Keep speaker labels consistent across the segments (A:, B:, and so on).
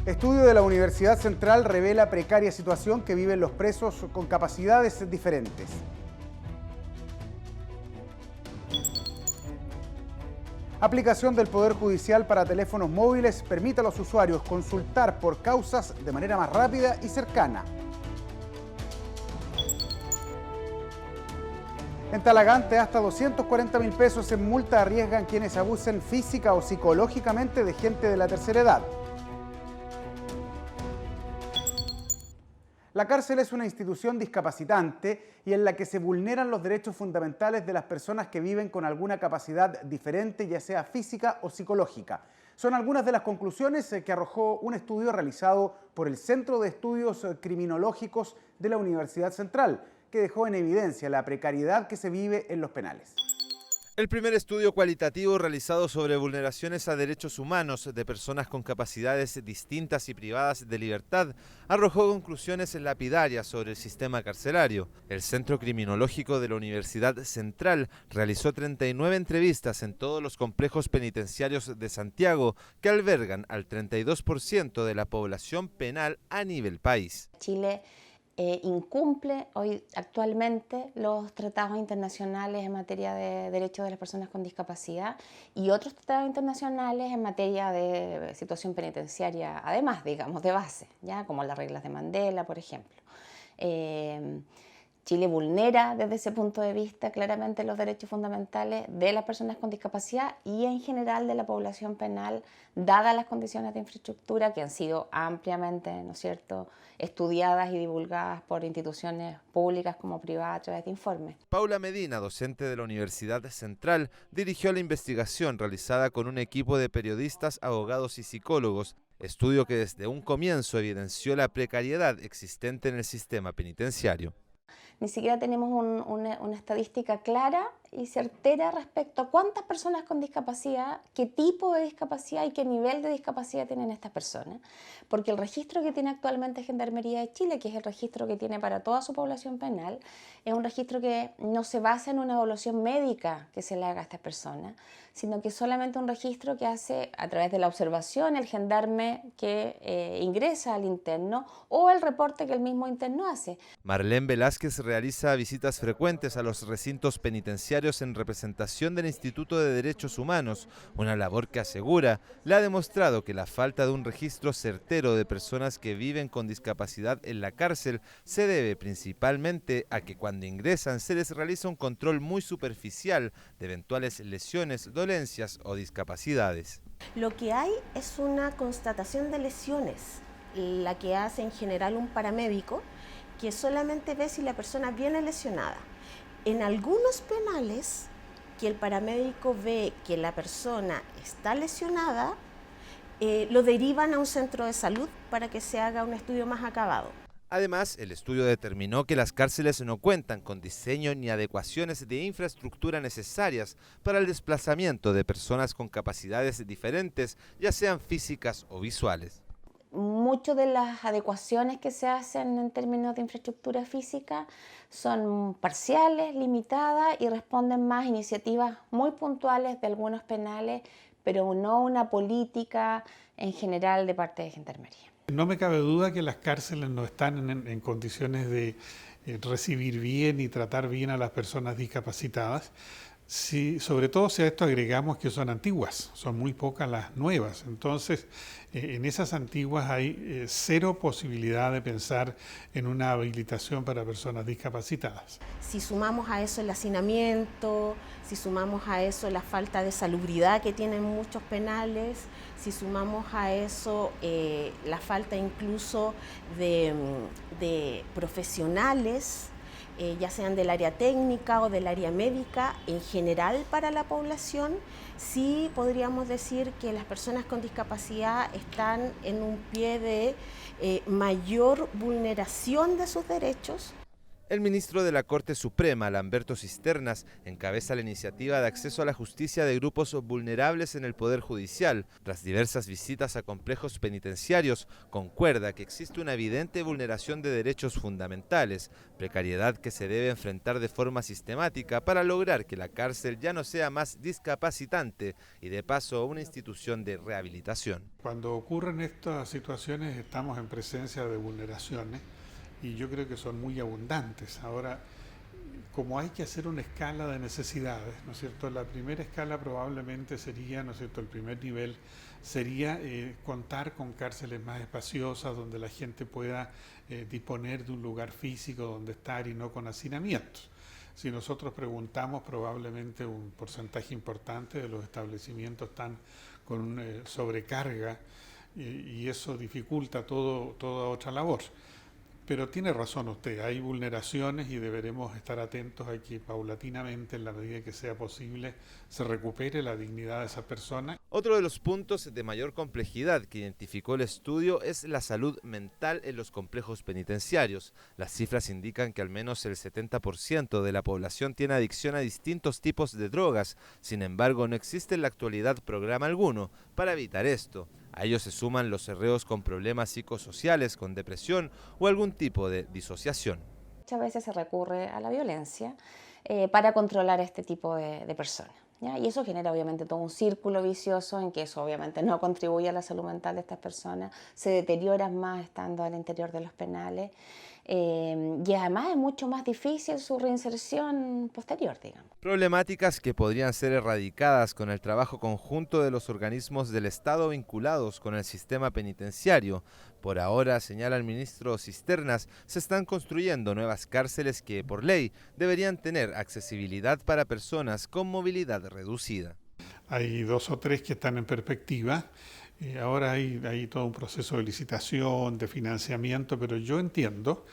A: Estudio de la Universidad Central revela precaria situación que viven los presos con capacidades diferentes. Aplicación del Poder Judicial para teléfonos móviles permite a los usuarios consultar por causas de manera más rápida y cercana. En Talagante, hasta 240.000 pesos en multa arriesgan quienes abusen física o psicológicamente de gente de la tercera edad. La cárcel es una institución discapacitante y en la que se vulneran los derechos fundamentales de las personas que viven con alguna capacidad diferente, ya sea física o psicológica. Son algunas de las conclusiones que arrojó un estudio realizado por el Centro de Estudios Criminológicos de la Universidad Central, que dejó en evidencia la precariedad que se vive en los penales.
B: El primer estudio cualitativo realizado sobre vulneraciones a derechos humanos de personas con capacidades distintas y privadas de libertad arrojó conclusiones lapidarias sobre el sistema carcelario. El Centro Criminológico de la Universidad Central realizó 39 entrevistas en todos los complejos penitenciarios de Santiago que albergan al 32% de la población penal a nivel país.
C: Chile incumple hoy actualmente los tratados internacionales en materia de derechos de las personas con discapacidad y otros tratados internacionales en materia de situación penitenciaria, además, digamos, de base, ya como las reglas de Mandela, por ejemplo. Chile vulnera desde ese punto de vista claramente los derechos fundamentales de las personas con discapacidad y en general de la población penal, dadas las condiciones de infraestructura que han sido ampliamente, ¿no es cierto?, estudiadas y divulgadas por instituciones públicas como privadas a través de informes.
B: Paula Medina, docente de la Universidad Central, dirigió la investigación realizada con un equipo de periodistas, abogados y psicólogos, estudio que desde un comienzo evidenció la precariedad existente en el sistema penitenciario.
C: Ni siquiera tenemos una estadística clara y certera respecto a cuántas personas con discapacidad, qué tipo de discapacidad y qué nivel de discapacidad tienen estas personas. Porque el registro que tiene actualmente Gendarmería de Chile, que es el registro que tiene para toda su población penal, es un registro que no se basa en una evaluación médica que se le haga a estas personas, sino que es solamente un registro que hace a través de la observación el gendarme que ingresa al interno o el reporte que el mismo interno hace.
B: Marlene Velázquez realiza visitas frecuentes a los recintos penitenciarios en representación del Instituto de Derechos Humanos, una labor que asegura le ha demostrado que la falta de un registro certero de personas que viven con discapacidad en la cárcel se debe principalmente a que cuando ingresan se les realiza un control muy superficial de eventuales lesiones, dolencias o discapacidades.
D: Lo que hay es una constatación de lesiones, la que hace en general un paramédico, que solamente ve si la persona viene lesionada. En algunos penales, que el paramédico ve que la persona está lesionada, lo derivan a un centro de salud para que se haga un estudio más acabado.
B: Además, el estudio determinó que las cárceles no cuentan con diseño ni adecuaciones de infraestructura necesarias para el desplazamiento de personas con capacidades diferentes, ya sean físicas o visuales.
C: Muchas de las adecuaciones que se hacen en términos de infraestructura física son parciales, limitadas y responden más a iniciativas muy puntuales de algunos penales, pero no una política en general de parte de Gendarmería.
E: No me cabe duda que las cárceles no están en condiciones de recibir bien y tratar bien a las personas discapacitadas. Sí, sobre todo si a esto agregamos que son antiguas, son muy pocas las nuevas. Entonces, en esas antiguas hay cero posibilidad de pensar en una habilitación para personas discapacitadas.
D: Si sumamos a eso el hacinamiento, si sumamos a eso la falta de salubridad que tienen muchos penales, si sumamos a eso la falta incluso de profesionales, ya sean del área técnica o del área médica, en general para la población, sí podríamos decir que las personas con discapacidad están en un pie de mayor vulneración de sus derechos.
B: El ministro de la Corte Suprema, Lamberto Cisternas, encabeza la iniciativa de acceso a la justicia de grupos vulnerables en el Poder Judicial. Tras diversas visitas a complejos penitenciarios, concuerda que existe una evidente vulneración de derechos fundamentales, precariedad que se debe enfrentar de forma sistemática para lograr que la cárcel ya no sea más discapacitante y de paso una institución de rehabilitación.
E: Cuando ocurren estas situaciones estamos en presencia de vulneraciones y yo creo que son muy abundantes. Ahora, como hay que hacer una escala de necesidades, ¿no es cierto? La primera escala probablemente sería, ¿no es cierto?, el primer nivel sería contar con cárceles más espaciosas donde la gente pueda disponer de un lugar físico donde estar y no con hacinamientos. Si nosotros preguntamos, probablemente un porcentaje importante de los establecimientos están con sobrecarga y eso dificulta toda otra labor. Pero tiene razón usted, hay vulneraciones y deberemos estar atentos a que paulatinamente, en la medida que sea posible, se recupere la dignidad de esa persona.
B: Otro de los puntos de mayor complejidad que identificó el estudio es la salud mental en los complejos penitenciarios. Las cifras indican que al menos el 70% de la población tiene adicción a distintos tipos de drogas. Sin embargo, no existe en la actualidad programa alguno para evitar esto. A ellos se suman los reos con problemas psicosociales, con depresión o algún tipo de disociación.
C: Muchas veces se recurre a la violencia para controlar este tipo de personas, ¿ya? Y eso genera obviamente todo un círculo vicioso en que eso obviamente no contribuye a la salud mental de estas personas, se deterioran más estando al interior de los penales y además es mucho más difícil su reinserción posterior, digamos.
B: Problemáticas que podrían ser erradicadas con el trabajo conjunto de los organismos del Estado vinculados con el sistema penitenciario. Por ahora, señala el ministro Cisternas, se están construyendo nuevas cárceles que, por ley, deberían tener accesibilidad para personas con movilidad reducida.
E: Hay 2 o 3 que están en perspectiva. Ahora hay todo un proceso de licitación, de financiamiento, pero yo entiendo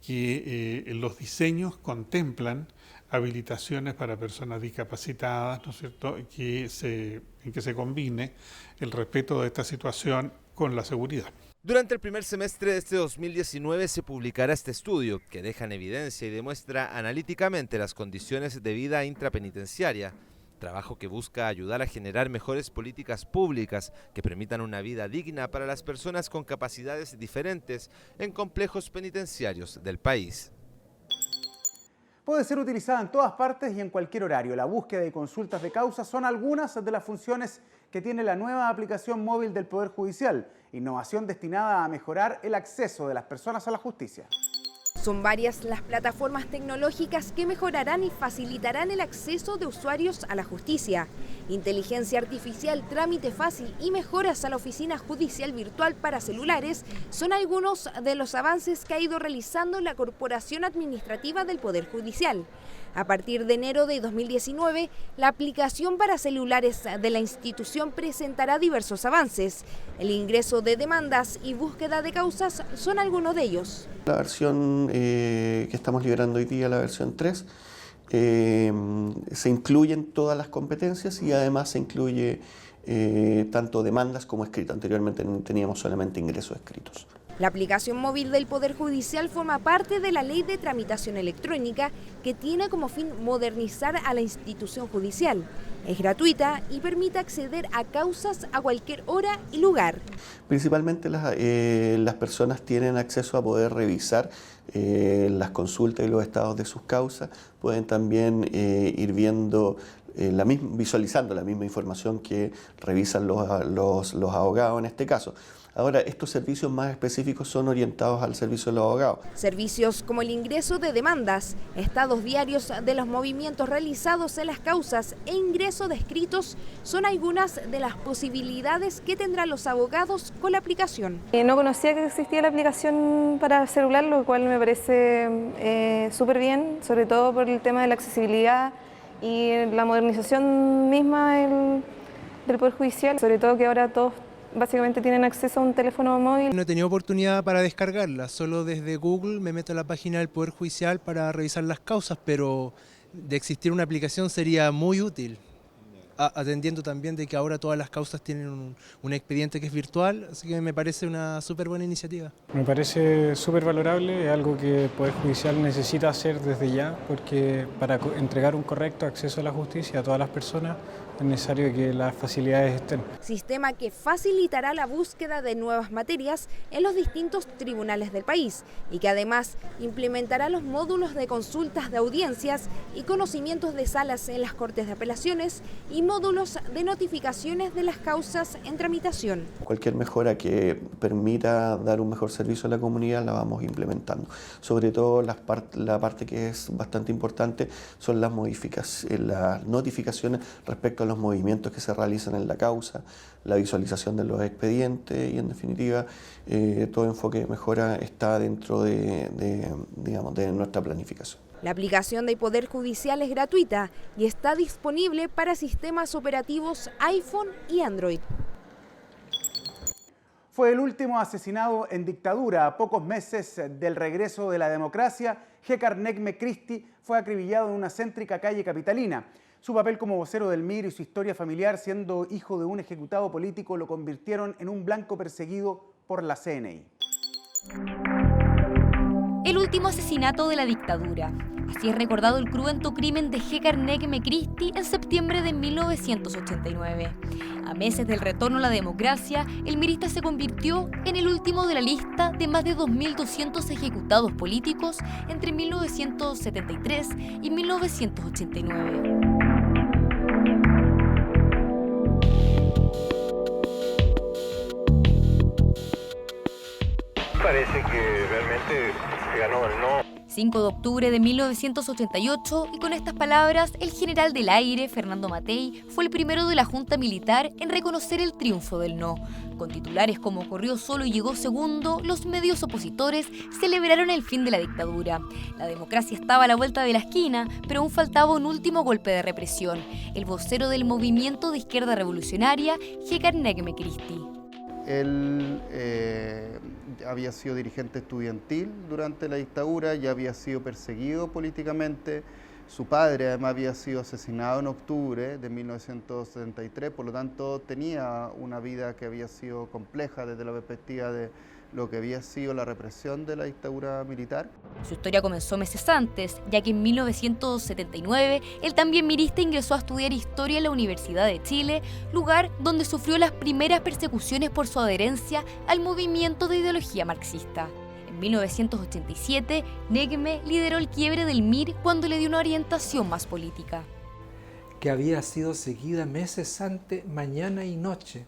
E: que los diseños contemplan habilitaciones para personas discapacitadas, ¿no es cierto?, en que se combine el respeto de esta situación con la seguridad.
B: Durante el primer semestre de este 2019 se publicará este estudio que deja en evidencia y demuestra analíticamente las condiciones de vida intrapenitenciaria. Trabajo que busca ayudar a generar mejores políticas públicas que permitan una vida digna para las personas con capacidades diferentes en complejos penitenciarios del país.
A: Puede ser utilizada en todas partes y en cualquier horario. La búsqueda y consultas de causas son algunas de las funciones que tiene la nueva aplicación móvil del Poder Judicial, innovación destinada a mejorar el acceso de las personas a la justicia.
F: Son varias las plataformas tecnológicas que mejorarán y facilitarán el acceso de usuarios a la justicia. Inteligencia artificial, trámite fácil y mejoras a la oficina judicial virtual para celulares son algunos de los avances que ha ido realizando la Corporación Administrativa del Poder Judicial. A partir de enero de 2019, la aplicación para celulares de la institución presentará diversos avances. El ingreso de demandas y búsqueda de causas son algunos de ellos.
G: La versión que estamos liberando hoy día, la versión 3, se incluyen todas las competencias y además se incluye tanto demandas como escritos. Anteriormente teníamos solamente ingresos escritos.
F: La aplicación móvil del Poder Judicial forma parte de la Ley de Tramitación Electrónica que tiene como fin modernizar a la institución judicial. Es gratuita y permite acceder a causas a cualquier hora y lugar.
G: Principalmente las personas tienen acceso a poder revisar las consultas y los estados de sus causas. Pueden también ir viendo, visualizando la misma información que revisan los abogados en este caso. Ahora, estos servicios más específicos son orientados al servicio de los abogados.
F: Servicios como el ingreso de demandas, estados diarios de los movimientos realizados en las causas e ingreso de escritos son algunas de las posibilidades que tendrán los abogados con la aplicación.
H: No conocía que existía la aplicación para celular, lo cual me parece súper bien, sobre todo por el tema de la accesibilidad y la modernización misma del Poder Judicial, sobre todo que ahora todos básicamente tienen acceso a un teléfono móvil.
I: No he tenido oportunidad para descargarla, solo desde Google me meto a la página del Poder Judicial para revisar las causas, pero de existir una aplicación sería muy útil. atendiendo también de que ahora todas las causas tienen un expediente que es virtual, así que me parece una súper buena iniciativa.
J: Me parece súper valorable, es algo que el Poder Judicial necesita hacer desde ya, porque para entregar un correcto acceso a la justicia a todas las personas es necesario que las facilidades estén.
F: Sistema que facilitará la búsqueda de nuevas materias en los distintos tribunales del país y que además implementará los módulos de consultas de audiencias y conocimientos de salas en las Cortes de Apelaciones y módulos de notificaciones de las causas en tramitación.
G: Cualquier mejora que permita dar un mejor servicio a la comunidad la vamos implementando. Sobre todo la parte que es bastante importante son las notificaciones respecto a los movimientos que se realizan en la causa, la visualización de los expedientes y en definitiva todo enfoque de mejora está dentro de nuestra planificación.
F: La aplicación de Poder Judicial es gratuita y está disponible para sistemas operativos iPhone y Android.
A: Fue el último asesinado en dictadura. A pocos meses del regreso de la democracia, Hekar Negme Christie fue acribillado en una céntrica calle capitalina. Su papel como vocero del MIR y su historia familiar, siendo hijo de un ejecutado político, lo convirtieron en un blanco perseguido por la CNI.
K: El último asesinato de la dictadura. Así es recordado el cruento crimen de Hekar Negme Christie en septiembre de 1989. A meses del retorno a la democracia, el mirista se convirtió en el último de la lista de más de 2.200 ejecutados políticos entre 1973 y 1989.
L: Parece que realmente ganó el no.
K: 5 de octubre de 1988, y con estas palabras, el general del aire, Fernando Matei, fue el primero de la Junta Militar en reconocer el triunfo del no. Con titulares como "corrió solo y llegó segundo", los medios opositores celebraron el fin de la dictadura. La democracia estaba a la vuelta de la esquina, pero aún faltaba un último golpe de represión: el vocero del movimiento de izquierda revolucionaria, Hekar Negme Christie.
M: Él había sido dirigente estudiantil durante la dictadura, ya había sido perseguido políticamente. Su padre además había sido asesinado en octubre de 1973, por lo tanto tenía una vida que había sido compleja desde la perspectiva de lo que había sido la represión de la dictadura militar.
K: Su historia comenzó meses antes, ya que en 1979 el también mirista ingresó a estudiar Historia en la Universidad de Chile, lugar donde sufrió las primeras persecuciones por su adherencia al movimiento de ideología marxista. En 1987, Negme lideró el quiebre del MIR cuando le dio una orientación más política.
N: Que había sido seguida meses antes, mañana y noche.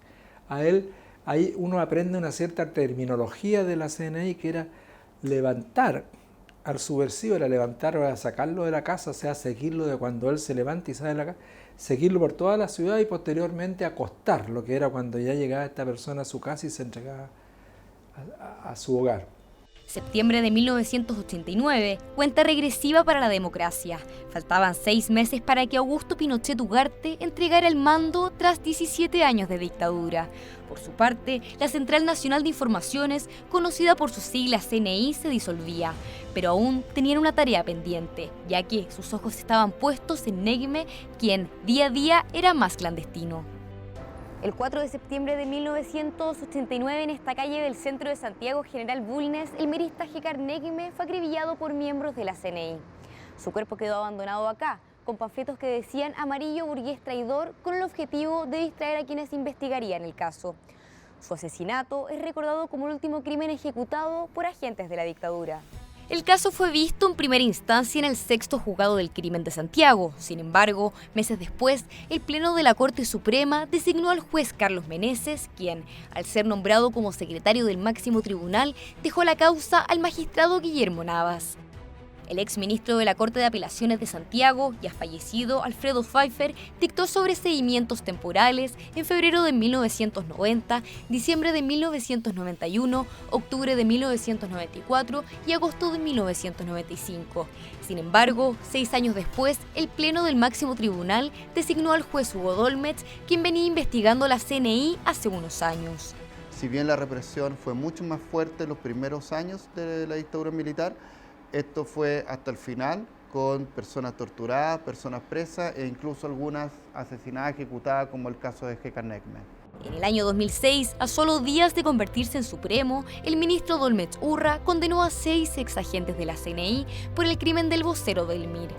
N: A él, ahí uno aprende una cierta terminología de la CNI, que era levantar al subversivo, era levantar o sacarlo de la casa, o sea, seguirlo de cuando él se levanta y sale de la casa, seguirlo por toda la ciudad y posteriormente acostarlo, que era cuando ya llegaba esta persona a su casa y se entregaba a su hogar.
K: Septiembre de 1989, cuenta regresiva para la democracia. Faltaban 6 meses para que Augusto Pinochet Ugarte entregara el mando tras 17 años de dictadura. Por su parte, la Central Nacional de Informaciones, conocida por sus siglas CNI, se disolvía, pero aún tenían una tarea pendiente, ya que sus ojos estaban puestos en Negme, quien día a día era más clandestino. El 4 de septiembre de 1989, en esta calle del centro de Santiago, General Bulnes, el mirista Hekar Negme fue acribillado por miembros de la CNI. Su cuerpo quedó abandonado acá, con panfletos que decían "amarillo burgués traidor", con el objetivo de distraer a quienes investigarían el caso. Su asesinato es recordado como el último crimen ejecutado por agentes de la dictadura. El caso fue visto en primera instancia en el 6º Juzgado del Crimen de Santiago. Sin embargo, meses después, el Pleno de la Corte Suprema designó al juez Carlos Meneses, quien, al ser nombrado como secretario del máximo tribunal, dejó la causa al magistrado Guillermo Navas. El exministro de la Corte de Apelaciones de Santiago, ya fallecido, Alfredo Pfeiffer, dictó sobreseimientos temporales en febrero de 1990, diciembre de 1991, octubre de 1994 y agosto de 1995. Sin embargo, 6 años después, el Pleno del Máximo Tribunal designó al juez Hugo Dolmetsch, quien venía investigando la CNI hace unos años.
M: Si bien la represión fue mucho más fuerte en los primeros años de la dictadura militar, esto fue hasta el final, con personas torturadas, personas presas e incluso algunas asesinadas, ejecutadas, como el caso de G.K. Nekme.
K: En el año 2006, a solo días de convertirse en supremo, el ministro Dolmetsch Urra condenó a 6 exagentes de la CNI por el crimen del vocero del MIR.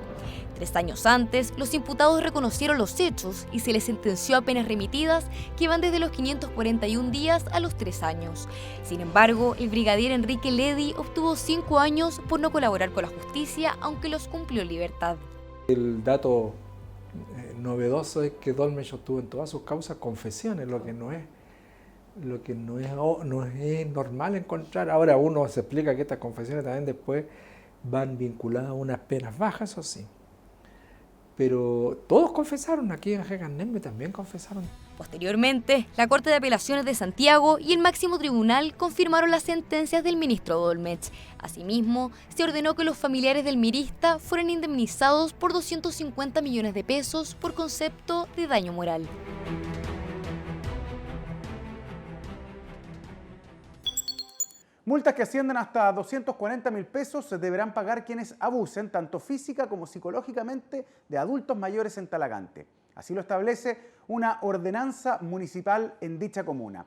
K: 3 años antes, los imputados reconocieron los hechos y se les sentenció a penas remitidas que van desde los 541 días a los 3 años. Sin embargo, el brigadier Enrique Ledy obtuvo 5 años por no colaborar con la justicia, aunque los cumplió en libertad.
N: El dato novedoso es que Dolmetsch obtuvo en todas sus causas confesiones, lo que no es normal encontrar. Ahora uno se explica que estas confesiones también después van vinculadas a unas penas bajas, eso sí. Pero todos confesaron, aquí en G.K. Nekme también confesaron.
K: Posteriormente, la Corte de Apelaciones de Santiago y el máximo tribunal confirmaron las sentencias del ministro Dolmetsch. Asimismo, se ordenó que los familiares del mirista fueran indemnizados por 250 millones de pesos por concepto de daño moral.
A: Multas que ascienden hasta 240.000 pesos se deberán pagar quienes abusen tanto física como psicológicamente de adultos mayores en Talagante. Así lo establece una ordenanza municipal en dicha comuna.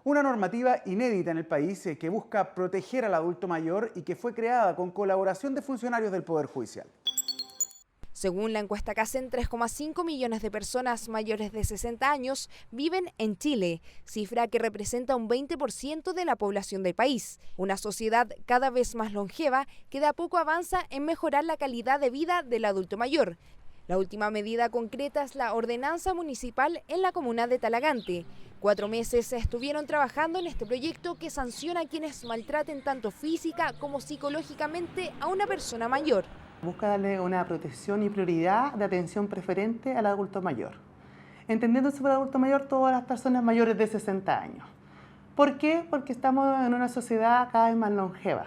A: Una normativa inédita en el país que busca proteger al adulto mayor y que fue creada con colaboración de funcionarios del Poder Judicial.
F: Según la encuesta CACEN, 3,5 millones de personas mayores de 60 años viven en Chile, cifra que representa un 20% de la población del país. Una sociedad cada vez más longeva que de a poco avanza en mejorar la calidad de vida del adulto mayor. La última medida concreta es la ordenanza municipal en la comuna de Talagante. 4 meses estuvieron trabajando en este proyecto que sanciona a quienes maltraten tanto física como psicológicamente a una persona mayor.
O: Busca darle una protección y prioridad de atención preferente al adulto mayor. Entendiéndose por adulto mayor todas las personas mayores de 60 años. ¿Por qué? Porque estamos en una sociedad cada vez más longeva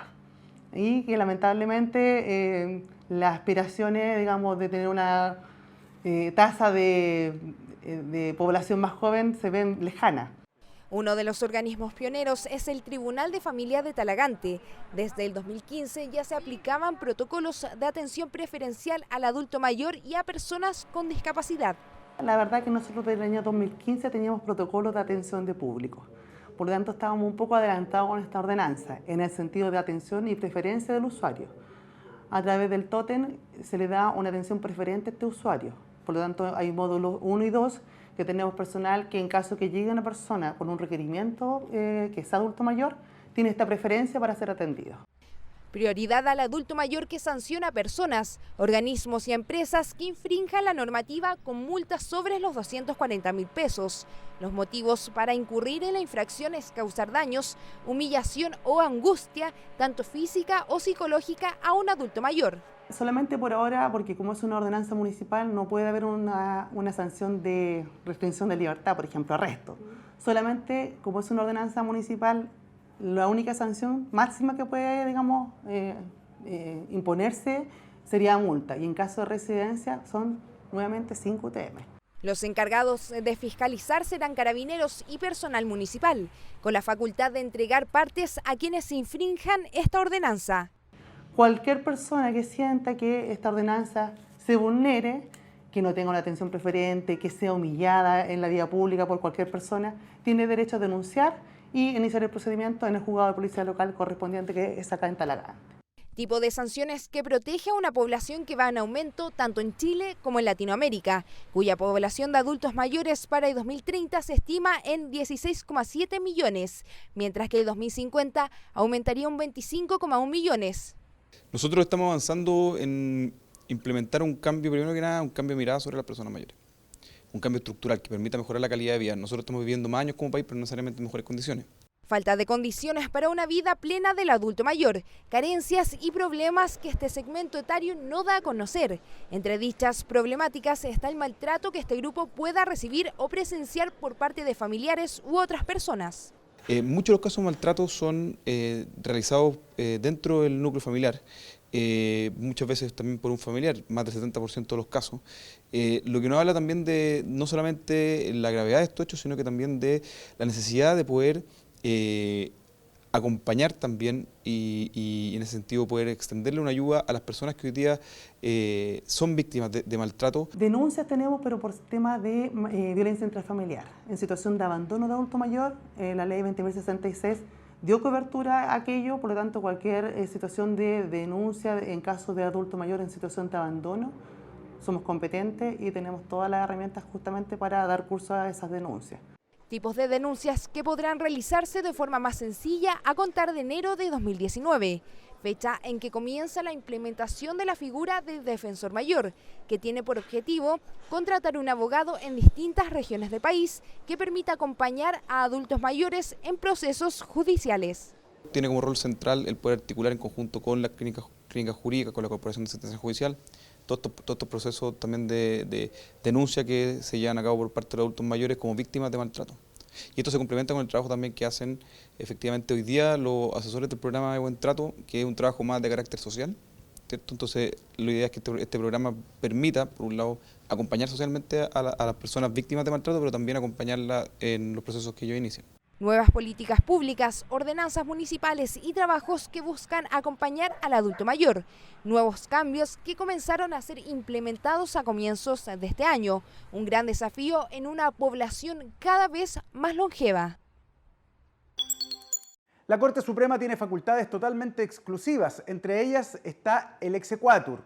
O: y que lamentablemente las aspiraciones, digamos, de tener una tasa de población más joven se ven lejanas.
F: Uno de los organismos pioneros es el Tribunal de Familia de Talagante. Desde el 2015 ya se aplicaban protocolos de atención preferencial al adulto mayor y a personas con discapacidad.
O: La verdad que nosotros desde el año 2015 teníamos protocolos de atención de público. Por lo tanto, estábamos un poco adelantados con esta ordenanza, en el sentido de atención y preferencia del usuario. A través del tótem se le da una atención preferente a este usuario. Por lo tanto, hay módulos 1 y 2 que tenemos personal que en caso que llegue una persona con un requerimiento que es adulto mayor, tiene esta preferencia para ser atendido.
F: Prioridad al adulto mayor que sanciona a personas, organismos y empresas que infrinjan la normativa con multas sobre los 240.000 pesos. Los motivos para incurrir en la infracción es causar daños, humillación o angustia, tanto física o psicológica, a un adulto mayor.
O: Solamente por ahora, porque como es una ordenanza municipal, no puede haber una sanción de restricción de libertad, por ejemplo, arresto. Solamente, como es una ordenanza municipal, la única sanción máxima que puede, digamos, imponerse sería multa. Y en caso de residencia son nuevamente 5 UTM.
F: Los encargados de fiscalizar serán carabineros y personal municipal, con la facultad de entregar partes a quienes infrinjan esta ordenanza.
O: Cualquier persona que sienta que esta ordenanza se vulnere, que no tenga una atención preferente, que sea humillada en la vía pública por cualquier persona, tiene derecho a denunciar y iniciar el procedimiento en el juzgado de policía local correspondiente, que es acá en Talagante.
F: Tipo de sanciones que protege a una población que va en aumento tanto en Chile como en Latinoamérica, cuya población de adultos mayores para el 2030 se estima en 16,7 millones, mientras que el 2050 aumentaría un 25,1 millones.
P: Nosotros estamos avanzando en implementar un cambio, primero que nada, un cambio de mirada sobre las personas mayores. Un cambio estructural que permita mejorar la calidad de vida. Nosotros estamos viviendo más años como país, pero no necesariamente en mejores condiciones.
F: Falta de condiciones para una vida plena del adulto mayor, carencias y problemas que este segmento etario no da a conocer. Entre dichas problemáticas está el maltrato que este grupo pueda recibir o presenciar por parte de familiares u otras personas.
P: Muchos de los casos de maltrato son realizados dentro del núcleo familiar, muchas veces también por un familiar, más del 70% de los casos, lo que nos habla también de no solamente la gravedad de estos hechos, sino que también de la necesidad de poder acompañar también y en ese sentido poder extenderle una ayuda a las personas que hoy día son víctimas de maltrato.
O: Denuncias tenemos, pero por temas de violencia intrafamiliar. En situación de abandono de adulto mayor, la ley 20.066 dio cobertura a aquello, por lo tanto cualquier situación de denuncia en caso de adulto mayor en situación de abandono, somos competentes y tenemos todas las herramientas justamente para dar curso a esas denuncias.
F: Tipos de denuncias que podrán realizarse de forma más sencilla a contar de enero de 2019, fecha en que comienza la implementación de la figura del defensor mayor, que tiene por objetivo contratar un abogado en distintas regiones del país que permita acompañar a adultos mayores en procesos judiciales.
P: Tiene como rol central el poder articular en conjunto con la clínica jurídica, con la Corporación de Sentencia Judicial, todos estos procesos también de denuncia que se llevan a cabo por parte de los adultos mayores como víctimas de maltrato. Y esto se complementa con el trabajo también que hacen efectivamente hoy día los asesores del programa de Buen Trato, que es un trabajo más de carácter social, ¿cierto? Entonces la idea es que este programa permita, por un lado, acompañar socialmente a las personas víctimas de maltrato, pero también acompañarlas en los procesos que ellos inician.
F: Nuevas políticas públicas, ordenanzas municipales y trabajos que buscan acompañar al adulto mayor. Nuevos cambios que comenzaron a ser implementados a comienzos de este año. Un gran desafío en una población cada vez más longeva.
A: La Corte Suprema tiene facultades totalmente exclusivas, entre ellas está el exequatur.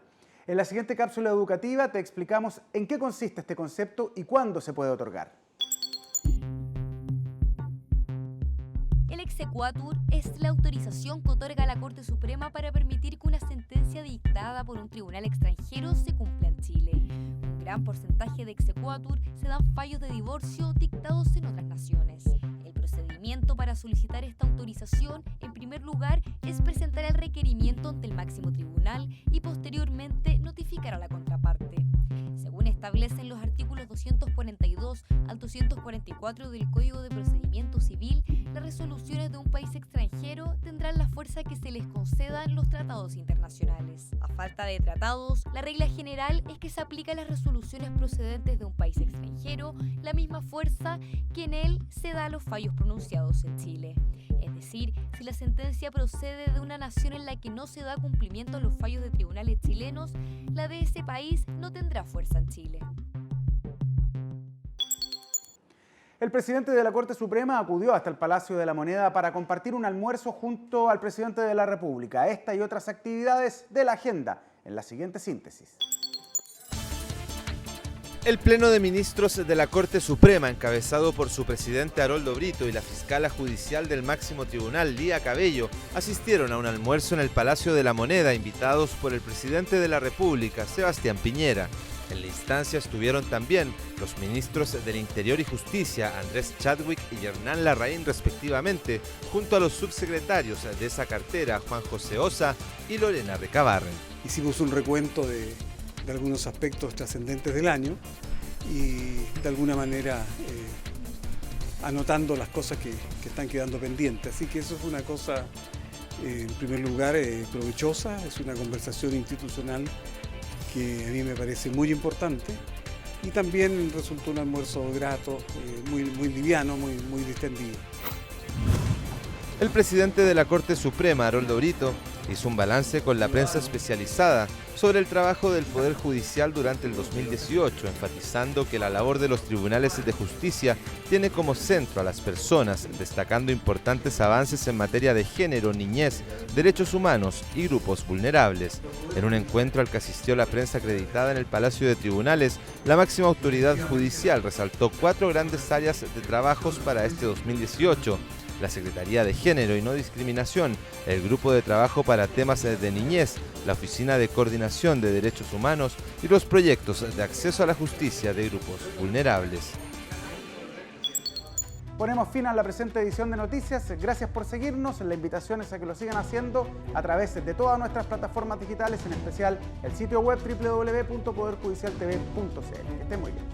A: En la siguiente cápsula educativa te explicamos en qué consiste este concepto y cuándo se puede otorgar.
K: El exequatur es la autorización que otorga la Corte Suprema para permitir que una sentencia dictada por un tribunal extranjero se cumpla en Chile. Un gran porcentaje de exequatur se dan fallos de divorcio dictados en otras naciones. El procedimiento para solicitar esta autorización, en primer lugar, es presentar el requerimiento ante el máximo tribunal y posteriormente notificar a la contraparte. Según establecen los artículos 242 al 244 del Código de Procedimiento Civil, las resoluciones de un país extranjero tendrán la fuerza que se les concedan los tratados internacionales. A falta de tratados, la regla general es que se aplican las resoluciones procedentes de un país extranjero la misma fuerza que en él se da a los fallos pronunciados en Chile. Es decir, si la sentencia procede de una nación en la que no se da cumplimiento a los fallos de tribunales chilenos, la de ese país no tendrá fuerza en Chile.
A: El presidente de la Corte Suprema acudió hasta el Palacio de la Moneda para compartir un almuerzo junto al presidente de la República. Esta y otras actividades de la agenda en la siguiente síntesis.
B: El Pleno de Ministros de la Corte Suprema, encabezado por su presidente Haroldo Brito y la fiscala judicial del máximo tribunal, Lía Cabello, asistieron a un almuerzo en el Palacio de la Moneda, invitados por el presidente de la República, Sebastián Piñera. En la instancia estuvieron también los ministros del Interior y Justicia, Andrés Chadwick y Hernán Larraín respectivamente, junto a los subsecretarios de esa cartera, Juan José Osa y Lorena Recabarren.
Q: Hicimos un recuento de algunos aspectos trascendentes del año y de alguna manera anotando las cosas que están quedando pendientes. Así que eso es una cosa, en primer lugar, provechosa, es una conversación institucional que a mí me parece muy importante y también resultó un almuerzo grato, muy liviano, muy distendido.
B: El presidente de la Corte Suprema, Haroldo Brito, hizo un balance con la prensa especializada sobre el trabajo del Poder Judicial durante el 2018, enfatizando que la labor de los tribunales de justicia tiene como centro a las personas, destacando importantes avances en materia de género, niñez, derechos humanos y grupos vulnerables. En un encuentro al que asistió la prensa acreditada en el Palacio de Tribunales, la máxima autoridad judicial resaltó 4 grandes áreas de trabajos para este 2018. La Secretaría de Género y No Discriminación, el Grupo de Trabajo para Temas de Niñez, la Oficina de Coordinación de Derechos Humanos y los proyectos de acceso a la justicia de grupos vulnerables.
A: Ponemos fin a la presente edición de Noticias. Gracias por seguirnos. La invitación es a que lo sigan haciendo a través de todas nuestras plataformas digitales, en especial el sitio web www.poderjudicialtv.cl. Que estén muy bien.